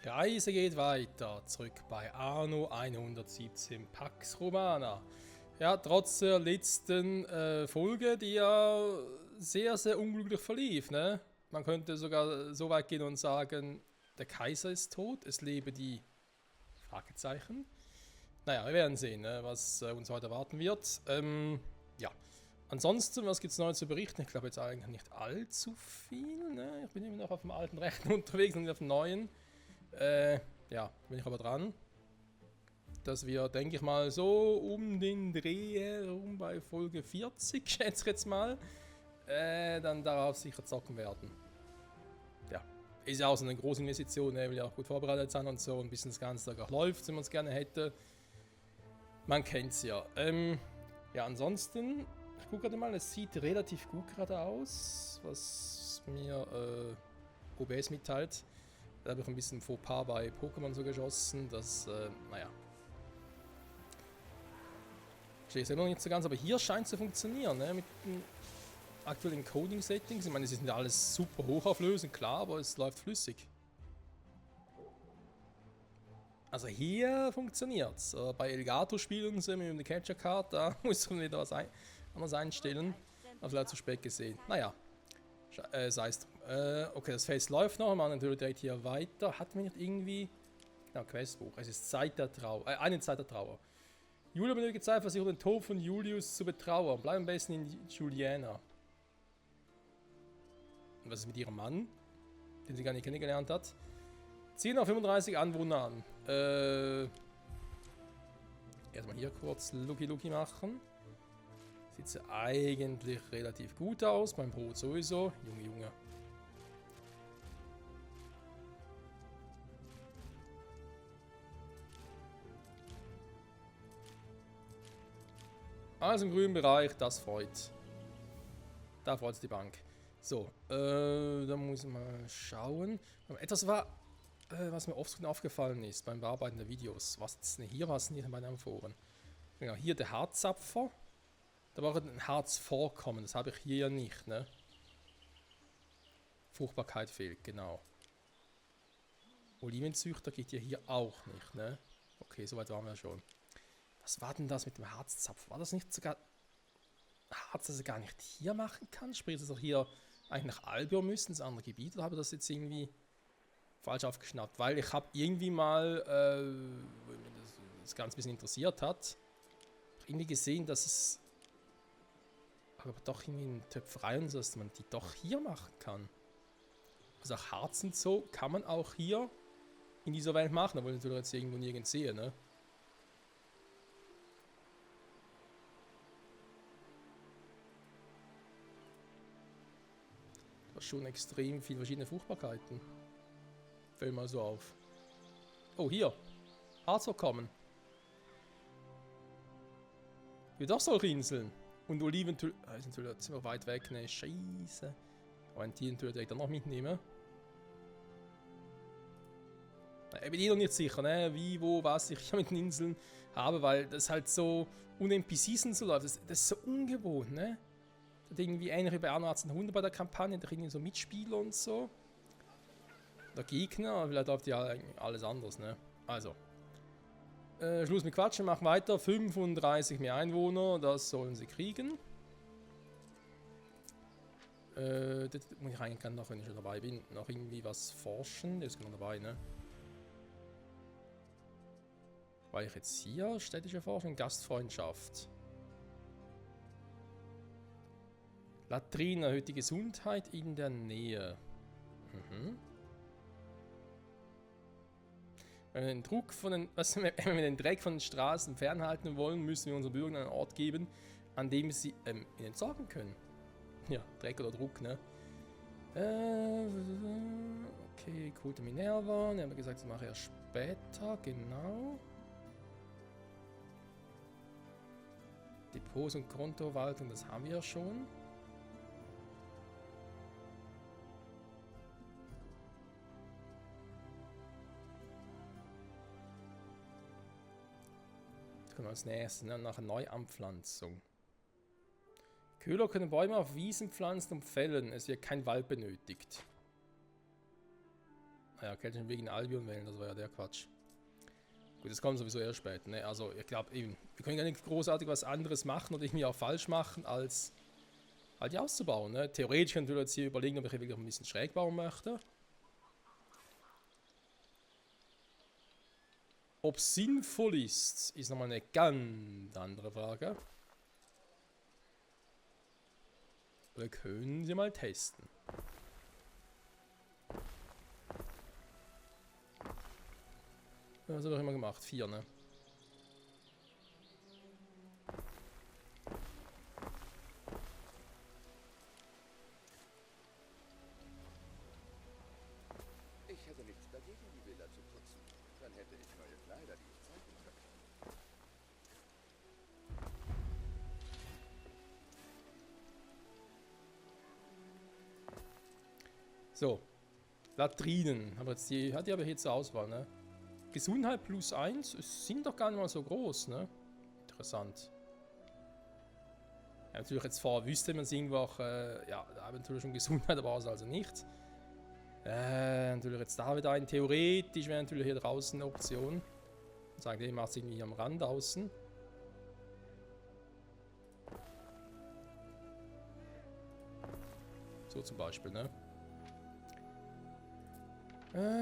Die Reise geht weiter, zurück bei Anno 117 Pax Romana. Ja, trotz der letzten Folge, die ja sehr, sehr unglücklich verlief, ne? Man könnte sogar so weit gehen und sagen, der Kaiser ist tot, es lebe die Fragezeichen. Naja, wir werden sehen, ne, was uns heute erwarten wird. Ja, ansonsten, was gibt es neu zu berichten? Ich glaube jetzt eigentlich nicht allzu viel, ne? Ich bin immer noch auf dem alten Rechner unterwegs und nicht auf dem neuen. Ja, bin ich aber dran, dass wir, denke ich mal, so um den Dreh herum bei Folge 40, schätze ich jetzt mal, dann darauf sicher zocken werden. Ja, ist ja auch so eine große Investition, will ja auch gut vorbereitet sein und so, ein bisschen das Ganze auch läuft, wenn man es gerne hätte. Man kennt es ja. Ja, ansonsten, ich gucke gerade mal, es sieht relativ gut gerade aus, was mir OBS mitteilt. Da habe ich ein bisschen Fauxpas bei Pokémon so geschossen, das, naja. Stehe ich immer noch nicht so ganz, aber hier scheint es zu funktionieren, ne? Mit den aktuellen Coding-Settings. Ich meine, sie sind ja alles super hochauflösend, klar, aber es läuft flüssig. Also hier funktioniert es. Bei Elgato-Spielen so mit der Capture-Card, da muss man wieder was anderes einstellen. Aber vielleicht zu spät gesehen. Naja. Sei es drum. Okay, das Fest läuft noch. Wir machen natürlich direkt hier weiter. Hatten wir nicht irgendwie... Genau, Questbuch. Es ist Zeit der Trauer. Eine Zeit der Trauer. Julia benötigt Zeit, für sich den Tod von Julius zu betrauern. Bleib am besten in Juliana. Und was ist mit ihrem Mann? Den sie gar nicht kennengelernt hat. Ziehen auf 35 Anwohner an. Erstmal hier kurz Lucky machen. Sieht sie eigentlich relativ gut aus. Mein Brot sowieso. Junge. Also im grünen Bereich, das freut. Da freut sich die Bank. So, da muss ich mal schauen. Etwas war, was mir oft aufgefallen ist beim Bearbeiten der Videos. Was ist denn hier? Was ist denn hier bei den Amphoren? Genau, hier der Harzzapfer. Da war ein Harzvorkommen. Das habe ich hier ja nicht, ne? Fruchtbarkeit fehlt, genau. Olivenzüchter geht ja hier auch nicht, ne? Okay, soweit waren wir schon. Was war denn das mit dem Harzzapfer? War das nicht sogar Harz, das er gar nicht hier machen kann? Sprich, dass er hier eigentlich nach Albion müssen, ins andere Gebiet, oder habe ich das jetzt irgendwie falsch aufgeschnappt? Weil ich habe irgendwie mal, weil mich das Ganze ein bisschen interessiert hat, irgendwie gesehen, dass es aber doch irgendwie in Töpferei und so, dass man die doch hier machen kann. Also auch Harz und so kann man auch hier in dieser Welt machen, obwohl ich natürlich jetzt irgendwo nirgends sehe, ne? Das ist schon extrem viele verschiedene Fruchtbarkeiten. Fällt mal so auf. Oh, hier. Harzvorkommen. Hier doch solche Inseln. Und Oliventüll. Ah, sind natürlich ziemlich weit weg, ne? Scheiße. Aber ein Tier natürlich direkt auch noch mitnehmen. Ich bin eh noch nicht sicher, ne? Wie, wo, was ich mit den Inseln habe, weil das halt so un-NPCs und so läuft. Das ist so ungewohnt, ne? Das hat irgendwie ähnlich wie bei Anno 1800 bei der Kampagne, da kriegen so Mitspieler und so. Der Gegner, aber vielleicht läuft ja alles anders, ne? Also. Schluss mit Quatschen, machen weiter. 35 mehr Einwohner, das sollen sie kriegen. Das muss ich eigentlich noch, wenn ich schon dabei bin, noch irgendwie was forschen. Das ist genau dabei, ne? Weil ich jetzt hier städtische Forschung, Gastfreundschaft. Latrine erhöht die Gesundheit in der Nähe. Wenn wir den Druck von den, wenn wir den Dreck von den Straßen fernhalten wollen, müssen wir unseren Bürgern einen Ort geben, an dem sie ihn entsorgen können. Ja, Dreck oder Druck, ne? Okay, Kulte Minerva. Ne, haben wir gesagt, das mache ich erst später, genau. Depots und Kontoverwaltung, das haben wir ja schon. Das kommen wir als nächstes, ne? Nach Neuanpflanzung. Köhler können Bäume auf Wiesen pflanzen und fällen. Es wird kein Wald benötigt. Naja, Keltischen Weg in Albion wählen, das war ja der Quatsch. Gut, das kommt sowieso erst später, ne? Also, ich glaube eben, wir können gar nicht großartig was anderes machen oder irgendwie auch falsch machen, als halt die auszubauen, ne? Theoretisch könnte ich jetzt hier überlegen, ob ich hier wirklich ein bisschen schräg bauen möchte. Ob es sinnvoll ist, ist nochmal eine ganz andere Frage. Wir können sie mal testen. Ja, was habe ich immer gemacht? 4, ne? Ich hätte nichts dagegen, die Villa zu putzen. Dann hätte ich neue Kleider, die ich zeigen könnte. So. Latrinen. Aber jetzt die hat die aber hier zur Auswahl, ne? Gesundheit plus 1. Es sind doch gar nicht mal so groß, ne? Interessant. Ja, natürlich jetzt vor wüsste man es irgendwo auch, ja, da haben wir natürlich schon Gesundheit, aber also nicht. Natürlich jetzt da wieder ein. Theoretisch wäre natürlich hier draußen eine Option. Sagen wir, macht es irgendwie am Rand außen. So zum Beispiel, ne?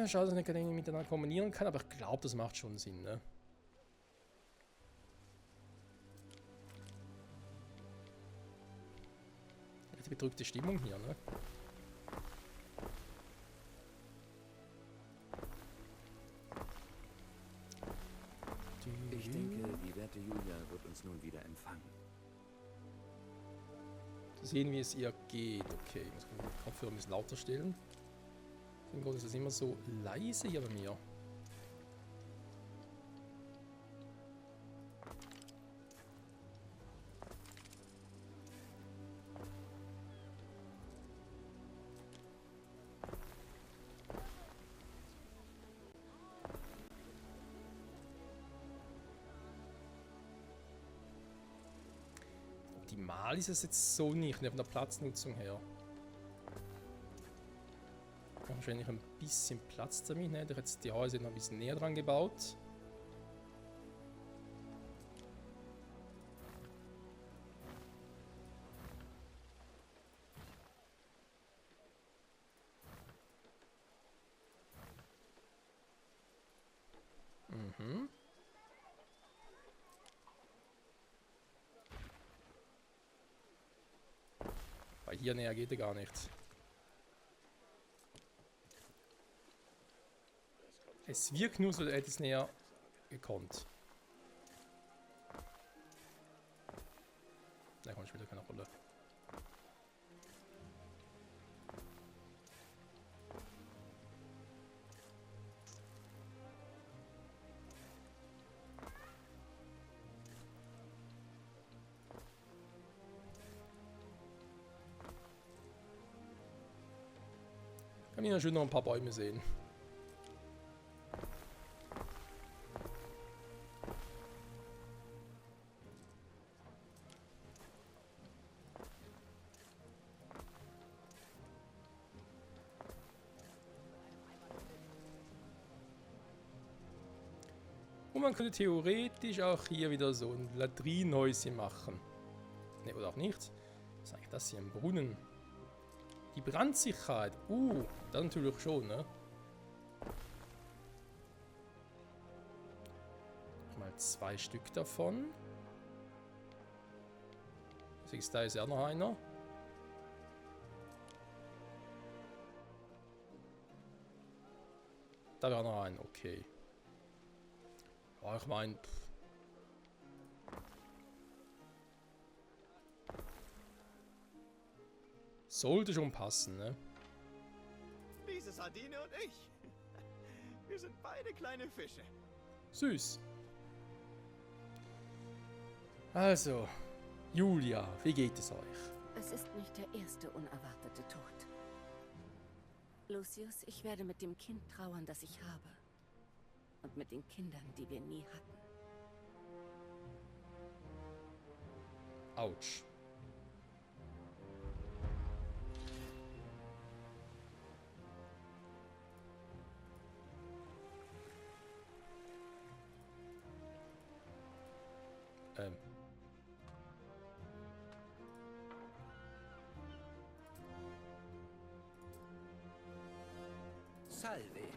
Schade, dass ich nicht irgendwie miteinander kombinieren kann, aber ich glaube, das macht schon Sinn, ne? Die bedrückte Stimmung hier, ne? Ich denke, die werte Julia wird uns nun wieder empfangen. Zu sehen, wie es ihr geht. Okay, ich muss den Kopfhörer ein bisschen lauter stellen. Im Grunde ist es immer so leise hier bei mir. Optimal ist es jetzt so nicht, von der Platznutzung her. Ich habe wahrscheinlich ein bisschen Platz damit, ne? Ich habe jetzt die Häuser noch ein bisschen näher dran gebaut. Mhm. Weil hier näher geht er gar nicht. Es wirkt nur so, als hätte es näher gekonnt. Da kommt wieder keine Rolle. Kann ich ja schön noch ein paar Bäume sehen. Und man könnte theoretisch auch hier wieder so ein Latrinenhäuschen machen. Ne, oder auch nicht. Was ist eigentlich das hier? Ein Brunnen. Die Brandsicherheit. Dann natürlich schon, ne? Mal 2 Stück davon. Siehst du, da ist ja noch einer. Da wäre noch ein, okay. Ja, ich meine. Sollte schon passen, ne? Diese Sardine und ich. Wir sind beide kleine Fische. Süß. Also, Julia, wie geht es euch? Es ist nicht der erste unerwartete Tod. Lucius, ich werde mit dem Kind trauern, das ich habe. Und mit den Kindern, die wir nie hatten. Autsch. Salve,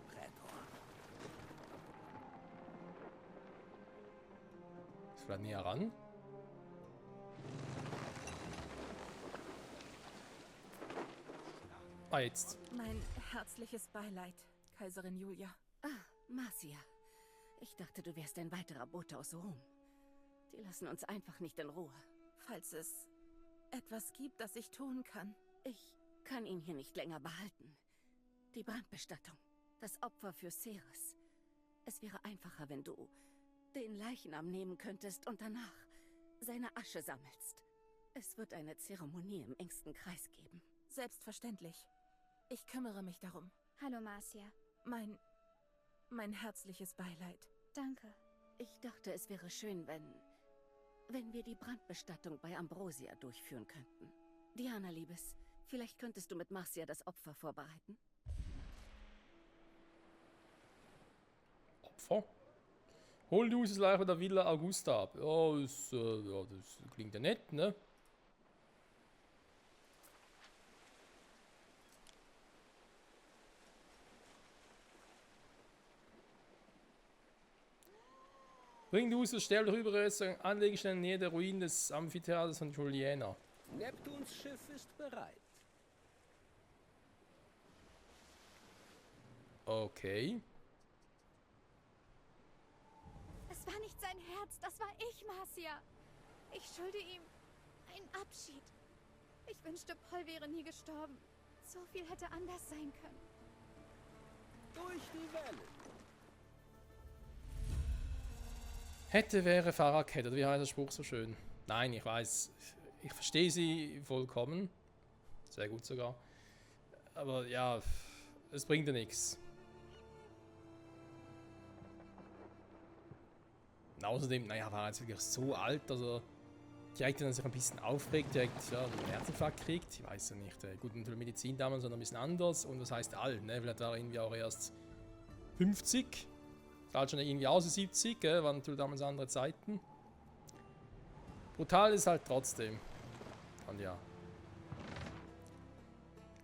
Prätor. Ist vielleicht näher ran? Ah, jetzt. Mein herzliches Beileid, Kaiserin Julia. Ah, Marcia. Ich dachte, du wärst ein weiterer Bote aus Rom. Die lassen uns einfach nicht in Ruhe. Falls es etwas gibt, das ich tun kann. Ich kann ihn hier nicht länger behalten. Die Brandbestattung. Das Opfer für Ceres. Es wäre einfacher, wenn du den Leichnam nehmen könntest und danach seine Asche sammelst. Es wird eine Zeremonie im engsten Kreis geben. Selbstverständlich. Ich kümmere mich darum. Hallo, Marcia. Mein herzliches Beileid. Danke. Ich dachte, es wäre schön, wenn wir die Brandbestattung bei Ambrosia durchführen könnten. Diana, Liebes, vielleicht könntest du mit Marcia das Opfer vorbereiten? Opfer? Hol du es gleich bei der Villa Augusta ab. Ja, das klingt ja nett, ne? Bring du es, sterbe Überreste, Anlegestelle in der Nähe der Ruinen des Amphitheaters von Juliana. Neptuns Schiff ist bereit. Okay. Es war nicht sein Herz, das war ich, Marcia. Ich schulde ihm einen Abschied. Ich wünschte, Paul wäre nie gestorben. So viel hätte anders sein können. Durch die Wellen. Hätte, wäre, Fahrradkette, oder wie heißt der Spruch so schön? Nein, ich weiß, ich verstehe sie vollkommen. Sehr gut sogar. Aber ja, es bringt ja nichts. Und außerdem, naja, war jetzt wirklich so alt, also direkt, wenn er sich ein bisschen aufregt, direkt ja, einen Herzinfarkt kriegt. Ich weiß ja nicht. Gut, natürlich Medizin damals war ein bisschen anders. Und was heißt alt, ne? Vielleicht war er irgendwie auch erst 50. Schaut schon irgendwie aus wie 70, gell? Waren natürlich damals andere Zeiten. Brutal ist halt trotzdem. Und ja.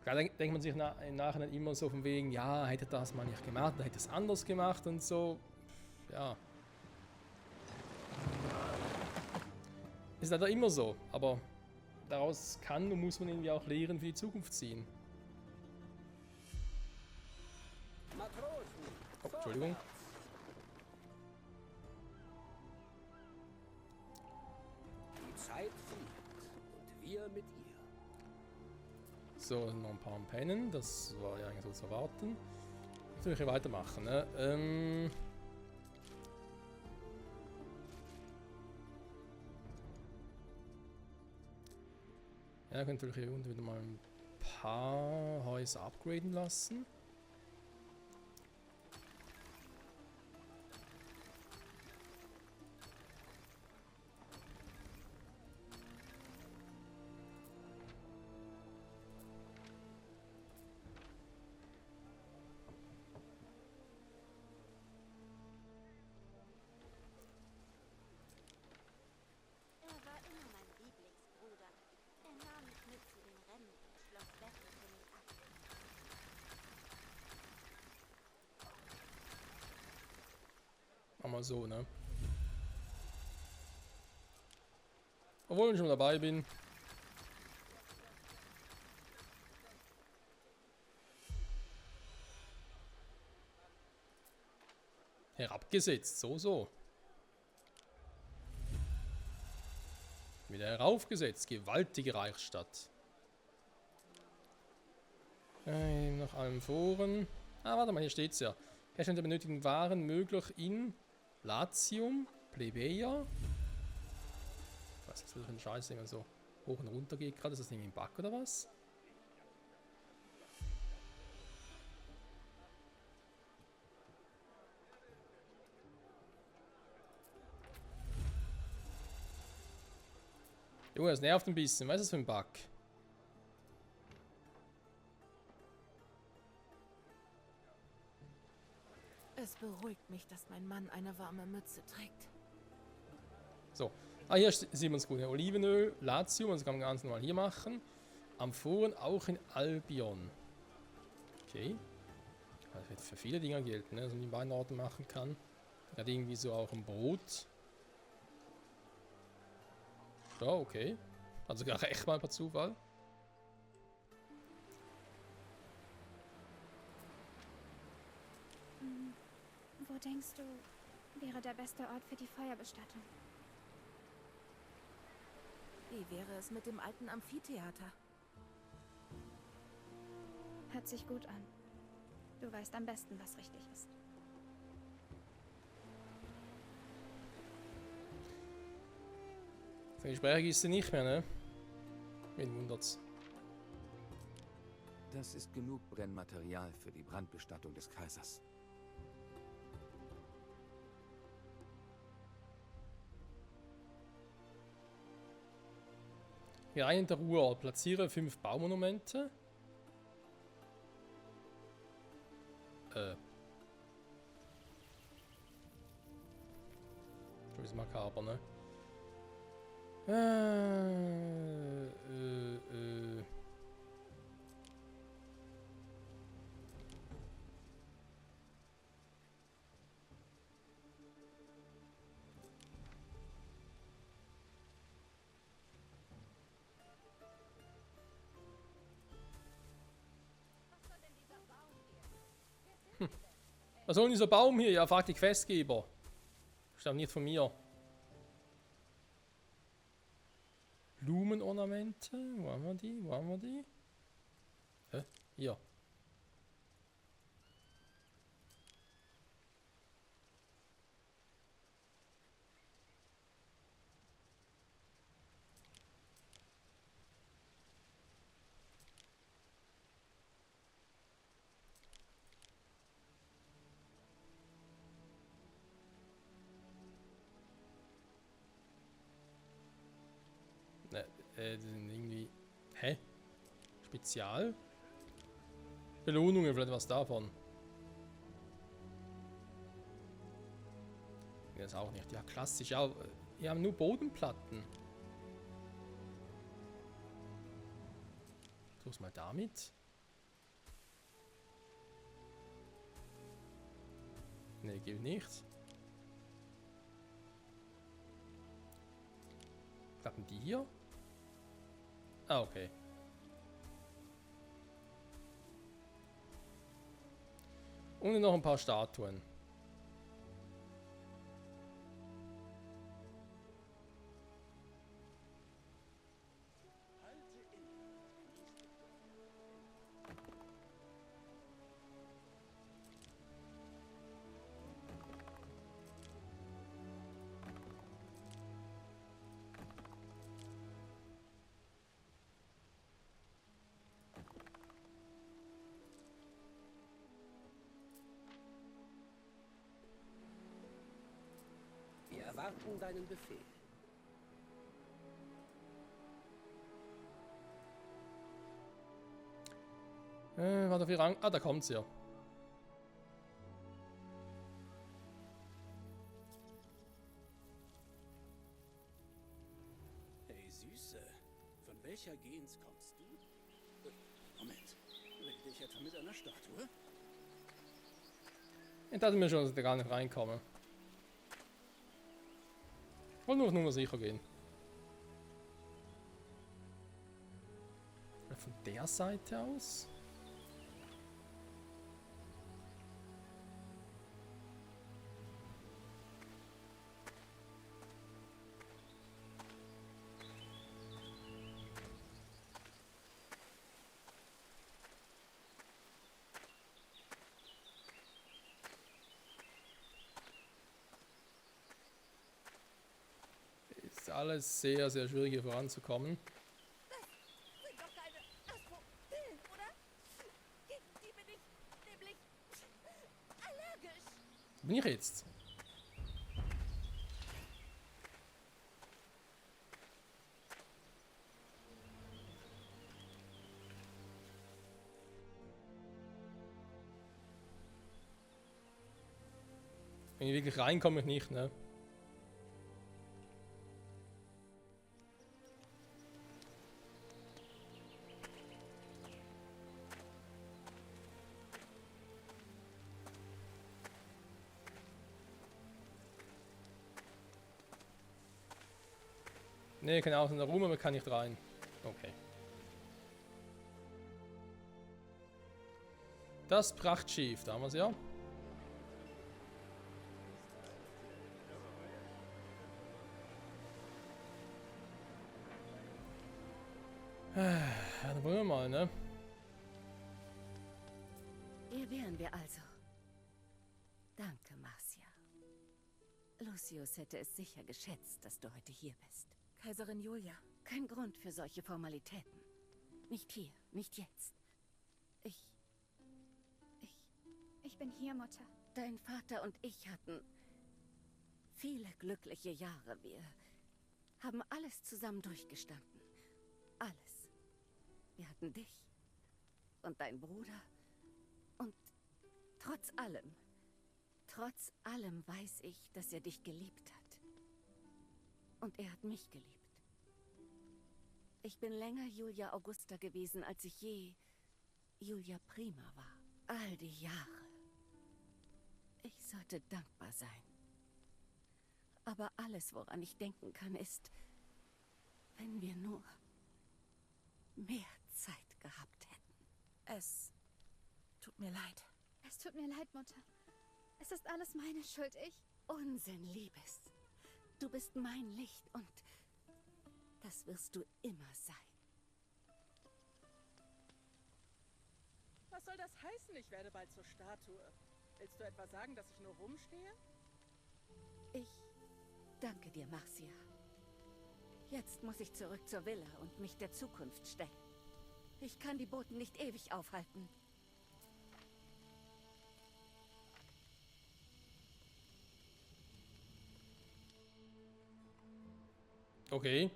Klar denkt man sich im Nachhinein immer so von wegen, ja, hätte das mal nicht gemacht, dann hätte es anders gemacht und so. Ja. Ist leider immer so, aber daraus kann und muss man irgendwie auch Lehren für die Zukunft ziehen. Matrosen. Oh, Entschuldigung. Die Zeit fliegt und wir mit ihr. So, noch ein paar Pennen, das war ja eigentlich so zu erwarten. Natürlich weitermachen, ne? Ja, könnt natürlich hier unten wieder mal ein paar Häuser upgraden lassen. Er war immer mein Lieblingsbruder. Er nahm mich mit zu den Rennen im Schloss Bethlehem ab. Mach mal so, ne? Obwohl ich schon dabei bin. Herabgesetzt, so. Wieder heraufgesetzt, gewaltige Reichsstadt. Nach allen Foren. Ah, warte mal, hier steht's ja. Herstellung der benötigten Waren möglich in Latium, Plebeia. Was ist das für ein Scheiß, wenn man so hoch und runter geht gerade? Ist das Ding im Bug oder was? Junge, das nervt ein bisschen. Was ist das für ein Bug? Es beruhigt mich, dass mein Mann eine warme Mütze trägt. So, Ah, hier sieht man es gut. Ja. Olivenöl, Latium, das kann man ganz normal hier machen. Amphoren auch in Albion. Okay. Das wird für viele Dinge gelten, ne, dass man die beiden Orte machen kann. Gerade irgendwie so auch ein Brot. Ja, okay. Also gar echt mal per Zufall. Wo denkst du, wäre der beste Ort für die Feuerbestattung? Wie wäre es mit dem alten Amphitheater? Hört sich gut an. Du weißt am besten, was richtig ist. Für Gespräche ist sie nicht mehr, ne? Wen wundert's? Das ist genug Brennmaterial für die Brandbestattung des Kaisers. Hier ein in der Ruhrort. Platziere 5 Baumonumente. Das ist makaber, ne? Was soll denn dieser Baum hier? Ja, fragt die Questgeber. Stammt nicht von mir. Blumenornamente. Wo haben wir die? Wo haben wir die? Hä? Hier. Die sind irgendwie... Hä? Spezial? Belohnungen, vielleicht was davon. Das auch nicht. Ja, klassisch. Ja, wir haben nur Bodenplatten. Versuch's mal damit. Ne, geht nicht. Klappen die hier? Ah, okay. Und noch ein paar Statuen. Wir erwarten deinen Befehl. Warte auf die Rang. Ah, da kommt's ja. Hey Süße, von welcher Gens kommst du? Moment, rede ich etwa mit einer Statue? Ich dachte mir schon, dass ich da gar nicht reinkomme. Ich wollte nur auf Nummer sicher gehen. Von der Seite aus? Ist alles sehr, sehr schwierig hier voranzukommen. Sind doch keine Astropillen, oder? Gegen die bin ich nämlich allergisch. Wo bin ich jetzt? Wenn ich wirklich reinkomme, ich nicht, ne? Ne, kann auch in der Ruhe, aber kann nicht rein. Okay. Das Prachtschiff, da haben wir es ja. Dann wollen wir mal, ne? Hier wären wir also. Danke, Marcia. Lucius hätte es sicher geschätzt, dass du heute hier bist. Kaiserin Julia. Kein Grund für solche Formalitäten. Nicht hier, nicht jetzt. Ich bin hier, Mutter. Dein Vater und ich hatten viele glückliche Jahre. Wir haben alles zusammen durchgestanden. Alles. Wir hatten dich und deinen Bruder. Und trotz allem weiß ich, dass er dich geliebt hat. Und er hat mich geliebt. Ich bin länger Julia Augusta gewesen, als ich je Julia Prima war. All die Jahre. Ich sollte dankbar sein. Aber alles, woran ich denken kann, ist, wenn wir nur mehr Zeit gehabt hätten. Es tut mir leid. Es tut mir leid, Mutter. Es ist alles meine Schuld. Unsinn, Liebes. Du bist mein Licht und das wirst du immer sein. Was soll das heißen? Ich werde bald zur Statue. Willst du etwa sagen, dass ich nur rumstehe? Ich danke dir, Marcia. Jetzt muss ich zurück zur Villa und mich der Zukunft stellen. Ich kann die Boten nicht ewig aufhalten. Okay.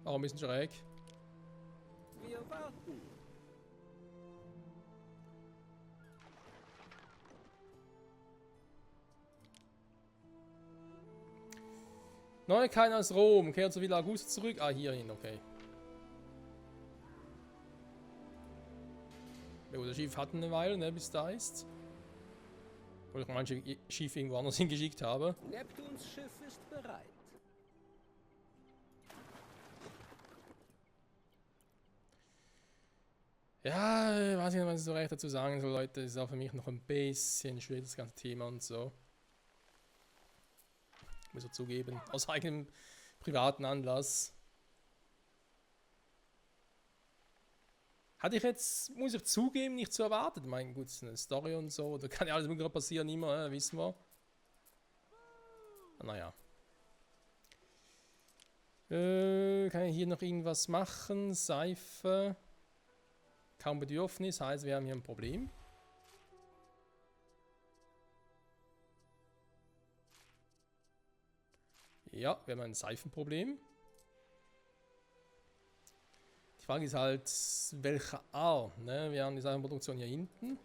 Auch ein bisschen schräg. Wir warten. Neuigkeiten aus Rom. Kehrt zur Villa Augusta zurück. Ah, hierhin, okay. Ja, das Schiff hat eine Weile, ne, bis da ist. Oder ich manche Schiff irgendwo anders hingeschickt habe. Neptuns Schiff ist bereit. Ja, weiß ich nicht, was ich so recht dazu sagen soll, Leute. Das ist auch für mich noch ein bisschen schwierig, das ganze Thema und so. Muss ich zugeben. Aus eigenem privaten Anlass. Hatte ich jetzt, muss ich zugeben, nicht so erwartet. Mein Gott, eine Story und so. Da kann ja alles mögliche passieren, immer, wissen wir. Naja. Kann ich hier noch irgendwas machen? Seife. Kaum Bedürfnis, heißt wir haben hier ein Problem. Ja, wir haben ein Seifenproblem. Die Frage ist halt, welcher Art. Ne? Wir haben die Seifenproduktion hier hinten.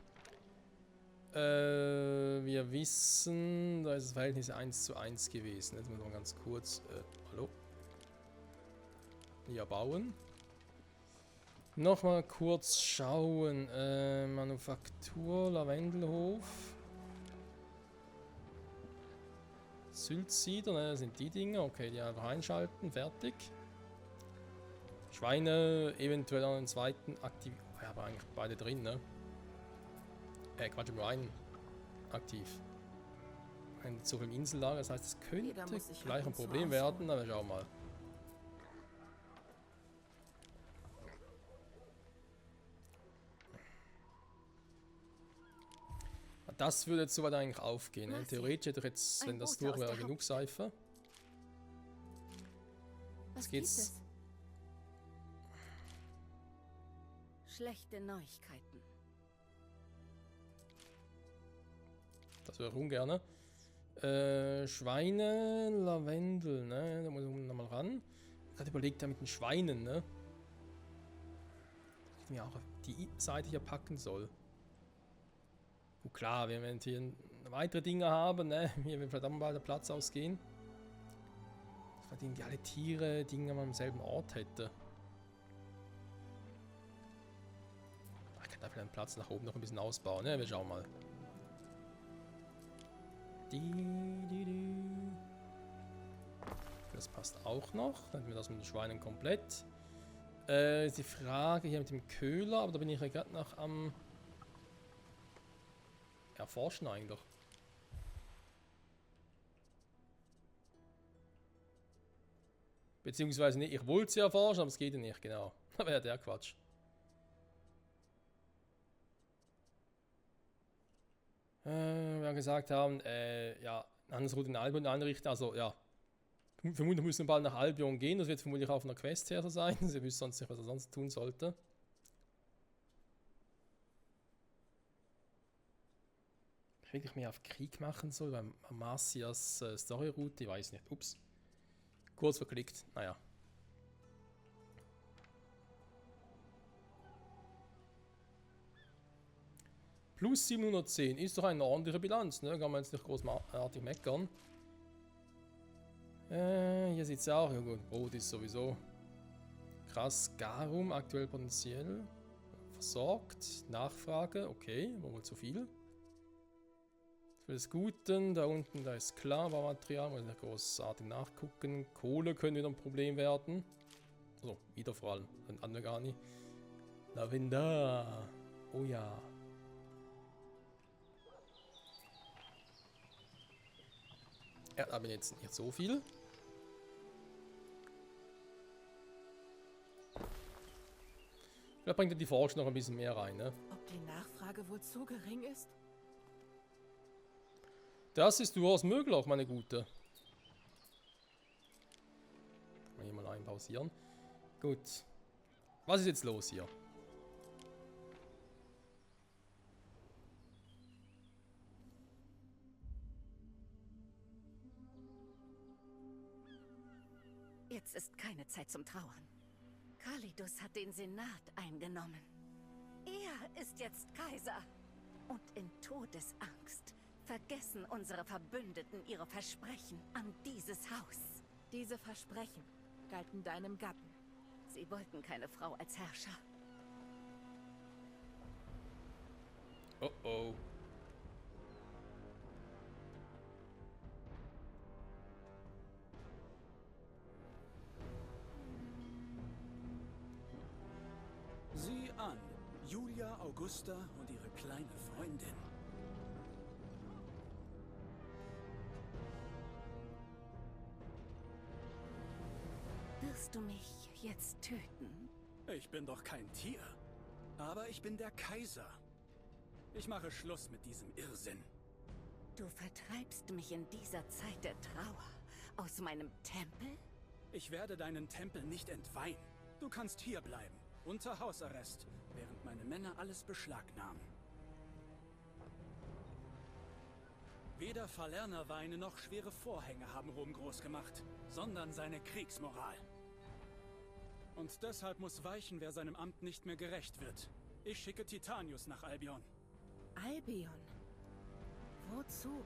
Wir wissen, da ist das Verhältnis 1:1 gewesen. Jetzt müssen wir mal ganz kurz. Hallo? Hier bauen. Nochmal kurz schauen. Manufaktur, Lavendelhof. Syltsieder, ne, das sind die Dinge. Okay, die einfach einschalten, fertig. Schweine, eventuell an den zweiten aktiv. Oh, ja, aber eigentlich beide drin, ne? Quatsch, nur einen aktiv. Ein Zug im Insellager, das heißt, es könnte gleich ein Problem werden, aber schauen wir mal. Das würde jetzt soweit eigentlich aufgehen. Ne? Theoretisch hätte ich jetzt, wenn das durch wäre, genug Seife. Was geht's? Schlechte Neuigkeiten. Das wäre ungern. Schweine, Lavendel, ne? Da muss ich nochmal ran. Ich habe gerade überlegt, da mit den Schweinen, ne? Dass ich mir auch die Seite hier packen soll. Und klar, wenn wir jetzt hier weitere Dinge haben, ne? Hier wird vielleicht auch mal der Platz ausgehen. Dass man irgendwie alle Tiere, Dinge mal am selben Ort hätte. Ich kann da vielleicht den Platz nach oben noch ein bisschen ausbauen, ne? Wir schauen mal. Das passt auch noch. Dann hätten wir das mit den Schweinen komplett. Die Frage hier mit dem Köhler, aber da bin ich ja gerade noch am erforschen eigentlich. Beziehungsweise nicht, ich wollte sie erforschen, aber es geht ja nicht, genau. Das wäre der Quatsch. Wir gesagt haben, ja, Handelsroute in Albion einrichten, also ja. Vermutlich müssen wir bald nach Albion gehen, das wird vermutlich auch von der Quest her so sein. Sie wissen sonst nicht, was er sonst tun sollte. Ich wirklich mehr auf Krieg machen soll, weil Marcias Storyroute, ich weiß nicht, ups. Kurz verklickt, naja. Plus 710 ist doch eine ordentliche Bilanz, ne? Kann man jetzt nicht großartig meckern. Hier sieht es auch, ja gut, Brot ist sowieso krass. Garum aktuell potenziell versorgt. Nachfrage, okay, war wohl zu viel. Für das Guten, da unten, da ist klar, Baumaterial, muss nicht großartig nachgucken. Kohle können wieder ein Problem werden. So, wieder vor allem, ein Anwegani. Lavender, oh ja. Ja, aber jetzt nicht so viel. Vielleicht bringt er die Forschung noch ein bisschen mehr rein, ne? Ob die Nachfrage wohl zu gering ist? Das ist durchaus möglich, meine Gute. Hier mal einpausieren. Gut. Was ist jetzt los hier? Jetzt ist keine Zeit zum Trauern. Kalidus hat den Senat eingenommen. Er ist jetzt Kaiser. Und in Todesangst vergessen unsere Verbündeten ihre Versprechen an dieses Haus. Diese Versprechen galten deinem Gatten. Sie wollten keine Frau als Herrscher. Oh oh. Sieh an, Julia Augusta und ihre kleine Freundin. Wirst du mich jetzt töten? Ich bin doch kein Tier, aber ich bin der Kaiser. Ich mache Schluss mit diesem Irrsinn. Du vertreibst mich in dieser Zeit der Trauer aus meinem Tempel? Ich werde deinen Tempel nicht entweihen. Du kannst hier bleiben, unter Hausarrest, während meine Männer alles beschlagnahmen. Weder Falerner Weine noch schwere Vorhänge haben Rom groß gemacht, sondern seine Kriegsmoral. Und deshalb muss weichen, wer seinem Amt nicht mehr gerecht wird. Ich schicke Titanius nach Albion. Albion? Wozu?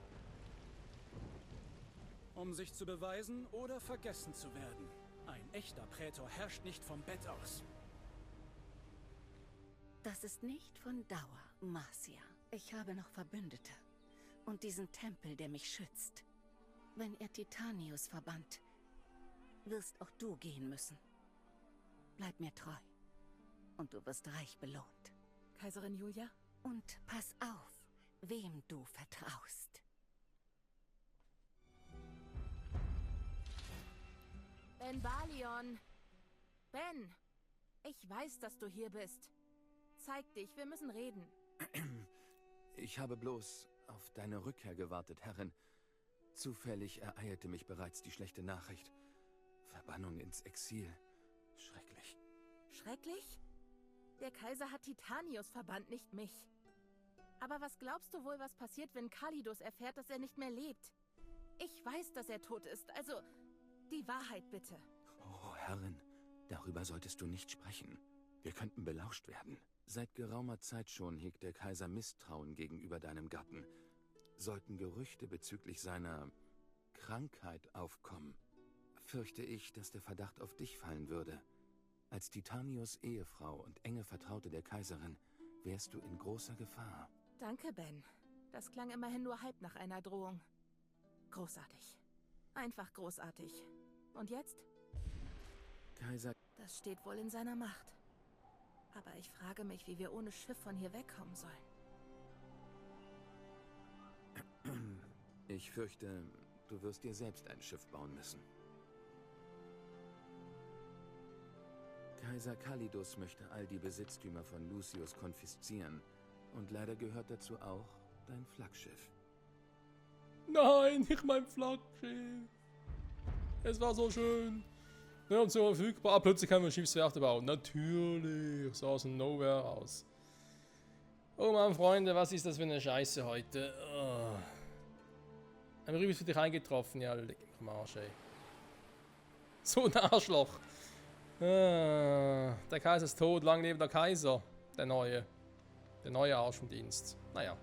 Um sich zu beweisen oder vergessen zu werden. Ein echter Prätor herrscht nicht vom Bett aus. Das ist nicht von Dauer, Marcia. Ich habe noch Verbündete. Und diesen Tempel, der mich schützt. Wenn er Titanius verbannt, wirst auch du gehen müssen. Bleib mir treu. Und du wirst reich belohnt. Kaiserin Julia? Und pass auf, wem du vertraust. Ben Balion! Ben! Ich weiß, dass du hier bist. Zeig dich, wir müssen reden. Ich habe bloß auf deine Rückkehr gewartet, Herrin. Zufällig ereilte mich bereits die schlechte Nachricht. Verbannung ins Exil. Schrecklich. Schrecklich? Der Kaiser hat Titanius verbannt, nicht mich. Aber was glaubst du wohl, was passiert, wenn Kalidus erfährt, dass er nicht mehr lebt? Ich weiß, dass er tot ist, also die Wahrheit bitte. Oh, Herrin, darüber solltest du nicht sprechen. Wir könnten belauscht werden. Seit geraumer Zeit schon hegt der Kaiser Misstrauen gegenüber deinem Gatten. Sollten Gerüchte bezüglich seiner Krankheit aufkommen, fürchte ich, dass der Verdacht auf dich fallen würde. Als Titanius Ehefrau und enge Vertraute der Kaiserin wärst du in großer Gefahr. Danke, Ben. Das klang immerhin nur halb nach einer Drohung. Großartig. Einfach großartig. Und jetzt? Kaiser... Das steht wohl in seiner Macht. Aber ich frage mich, wie wir ohne Schiff von hier wegkommen sollen. Ich fürchte, du wirst dir selbst ein Schiff bauen müssen. Kaiser Kalidos möchte all die Besitztümer von Lucius konfiszieren. Und leider gehört dazu auch dein Flaggschiff. Nein, nicht mein Flaggschiff. Es war so schön. Ja, und so verfügbar. Plötzlich können wir Schiffswerfte bauen. Natürlich. So aus dem Nowhere aus. Oh Mann, Freunde, was ist das für eine Scheiße heute? Oh. Ein Rübis für dich eingetroffen. Ja, leg mich am Arsch, ey. So ein Arschloch. Der Kaiser ist tot. Lang lebe der Kaiser. Der neue. Der neue Arsch vom Dienst. Naja.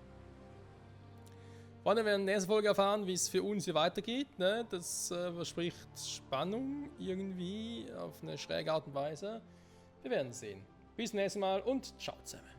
Freunde, wir werden in der nächsten Folge erfahren, wie es für uns hier weitergeht. Ne? Das verspricht Spannung irgendwie auf eine schräge Art und Weise. Wir werden sehen. Bis zum nächsten Mal und ciao zusammen.